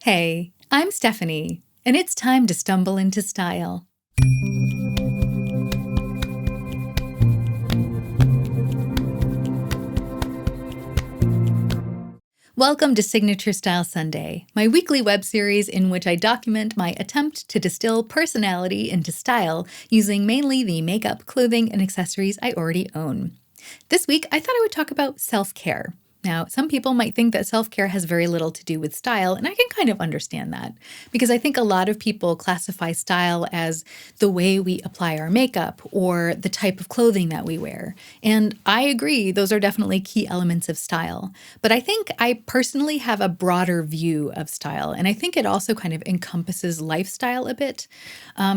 Hey, I'm Stephanie, and it's time to stumble into style. Welcome to Signature Style Sunday, my weekly web series in which I document my attempt to distill personality into style using mainly the makeup, clothing, and accessories I already own. This week, I thought I would talk about self-care. Now, some people might think that self-care has very little to do with style, and I can kind of understand that because I think a lot of people classify style as the way we apply our makeup or the type of clothing that we wear. And I agree, those are definitely key elements of style. But I think I personally have a broader view of style, and I think it also kind of encompasses lifestyle a bit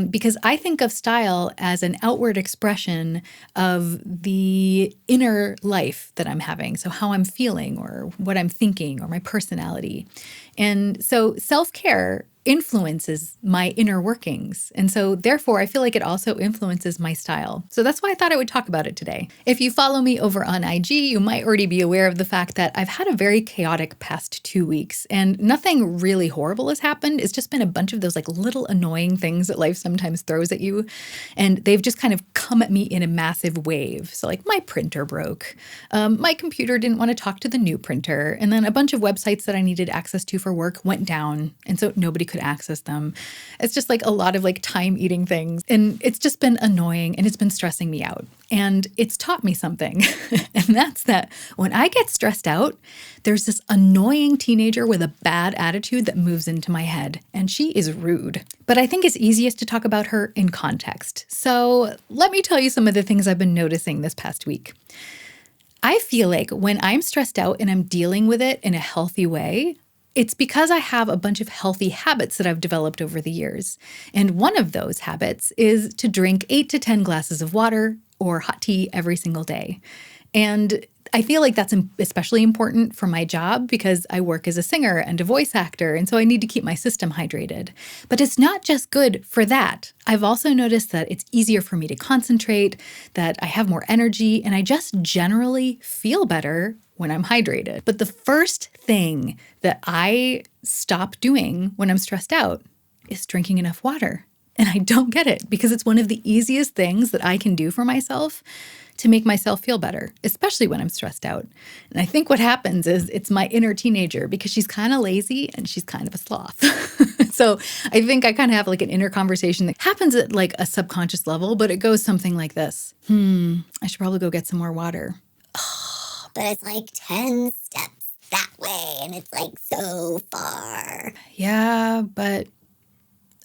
because I think of style as an outward expression of the inner life that I'm having. So, how I'm feeling or what I'm thinking or my personality. And so self-care influences my inner workings. And so therefore, I feel like it also influences my style. So that's why I thought I would talk about it today. If you follow me over on IG, you might already be aware of the fact that I've had a very chaotic past 2 weeks and nothing really horrible has happened. It's just been a bunch of those like little annoying things that life sometimes throws at you. And they've just kind of come at me in a massive wave. So like my printer broke, my computer didn't want to talk to the new printer, and then a bunch of websites that I needed access to for work went down. And so nobody could access them. It's just like a lot of like time eating things. And it's just been annoying and it's been stressing me out. And it's taught me something. And that's that when I get stressed out, there's this annoying teenager with a bad attitude that moves into my head. And she is rude. But I think it's easiest to talk about her in context. So let me tell you some of the things I've been noticing this past week. I feel like when I'm stressed out and I'm dealing with it in a healthy way, it's because I have a bunch of healthy habits that I've developed over the years. And one of those habits is to drink 8 to 10 glasses of water or hot tea every single day. And I feel like that's especially important for my job because I work as a singer and a voice actor, and so I need to keep my system hydrated. But it's not just good for that. I've also noticed that it's easier for me to concentrate, that I have more energy, and I just generally feel better when I'm hydrated. But the first thing that I stop doing when I'm stressed out is drinking enough water. And I don't get it because it's one of the easiest things that I can do for myself to make myself feel better, especially when I'm stressed out. And I think what happens is it's my inner teenager because she's kind of lazy and she's kind of a sloth. So I think I kind of have like an inner conversation that happens at like a subconscious level, but it goes something like this. I should probably go get some more water. But it's like 10 steps that way, and it's like so far. Yeah, but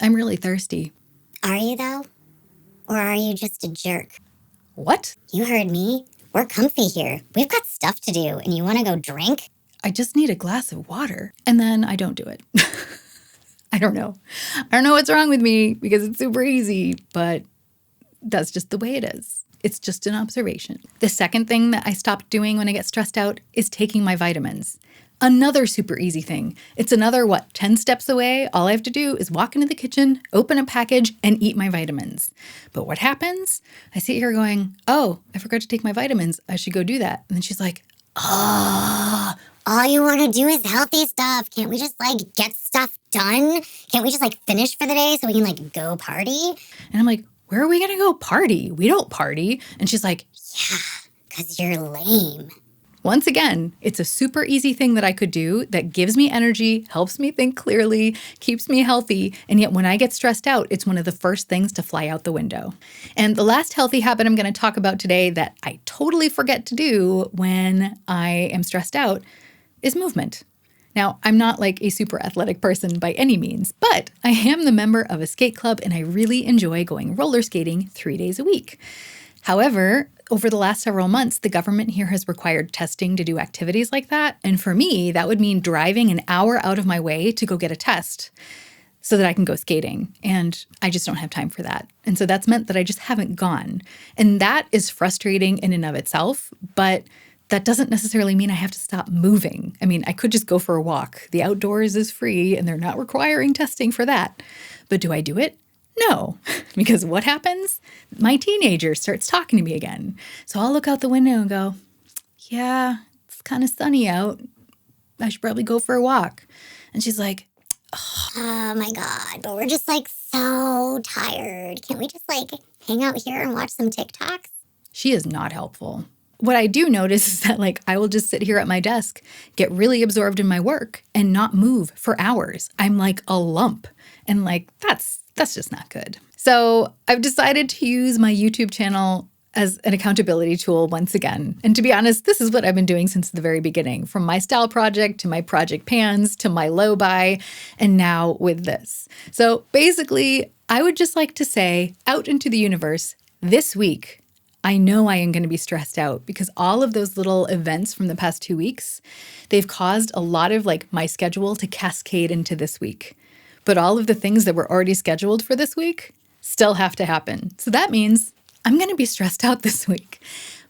I'm really thirsty. Are you, though? Or are you just a jerk? What? You heard me. We're comfy here. We've got stuff to do, and you want to go drink? I just need a glass of water. And then I don't do it. I don't know. I don't know what's wrong with me because it's super easy, but that's just the way it is. It's just an observation. The second thing that I stopped doing when I get stressed out is taking my vitamins. Another super easy thing. It's another, 10 steps away. All I have to do is walk into the kitchen, open a package, and eat my vitamins. But what happens? I sit here going, oh, I forgot to take my vitamins. I should go do that. And then she's like, all you want to do is healthy stuff. Can't we just like get stuff done? Can't we just like finish for the day so we can like go party? And I'm like, where are we going to go party? We don't party. And she's like, yeah, because you're lame. Once again, it's a super easy thing that I could do that gives me energy, helps me think clearly, keeps me healthy, and yet when I get stressed out, it's one of the first things to fly out the window. And the last healthy habit I'm going to talk about today that I totally forget to do when I am stressed out is movement. Now, I'm not like a super athletic person by any means, but I am the member of a skate club and I really enjoy going roller skating 3 days a week. However, over the last several months, the government here has required testing to do activities like that. And for me, that would mean driving an hour out of my way to go get a test so that I can go skating. And I just don't have time for that. And so that's meant that I just haven't gone. And that is frustrating in and of itself, but that doesn't necessarily mean I have to stop moving. I mean, I could just go for a walk. The outdoors is free and they're not requiring testing for that. But do I do it? No, because what happens? My teenager starts talking to me again. So I'll look out the window and go, yeah, it's kind of sunny out. I should probably go for a walk. And she's like, Oh my God, but we're just like so tired. Can't we just like hang out here and watch some TikToks? She is not helpful. What I do notice is that I will just sit here at my desk, get really absorbed in my work and not move for hours. I'm like a lump. And that's just not good. So I've decided to use my YouTube channel as an accountability tool once again. And to be honest, this is what I've been doing since the very beginning, from my style project to my project pans to my low buy, and now with this. So basically, I would just like to say out into the universe, this week, I know I am going to be stressed out because all of those little events from the past 2 weeks, they've caused a lot of my schedule to cascade into this week. But all of the things that were already scheduled for this week still have to happen. So that means I'm going to be stressed out this week.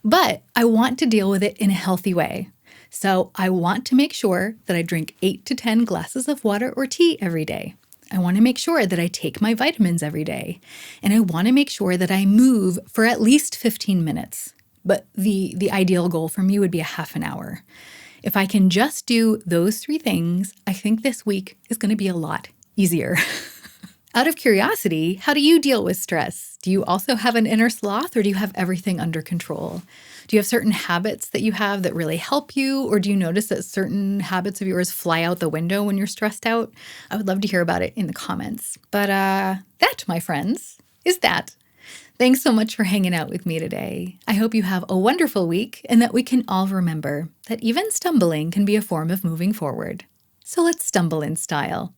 But I want to deal with it in a healthy way. So I want to make sure that I drink 8 to 10 glasses of water or tea every day. I want to make sure that I take my vitamins every day. And I want to make sure that I move for at least 15 minutes. But the ideal goal for me would be a half an hour. If I can just do those 3 things, I think this week is going to be a lot easier. Out of curiosity, how do you deal with stress? Do you also have an inner sloth, or do you have everything under control? Do you have certain habits that you have that really help you, or do you notice that certain habits of yours fly out the window when you're stressed out? I would love to hear about it in the comments. But that, my friends, is that. Thanks so much for hanging out with me today. I hope you have a wonderful week and that we can all remember that even stumbling can be a form of moving forward. So let's stumble in style.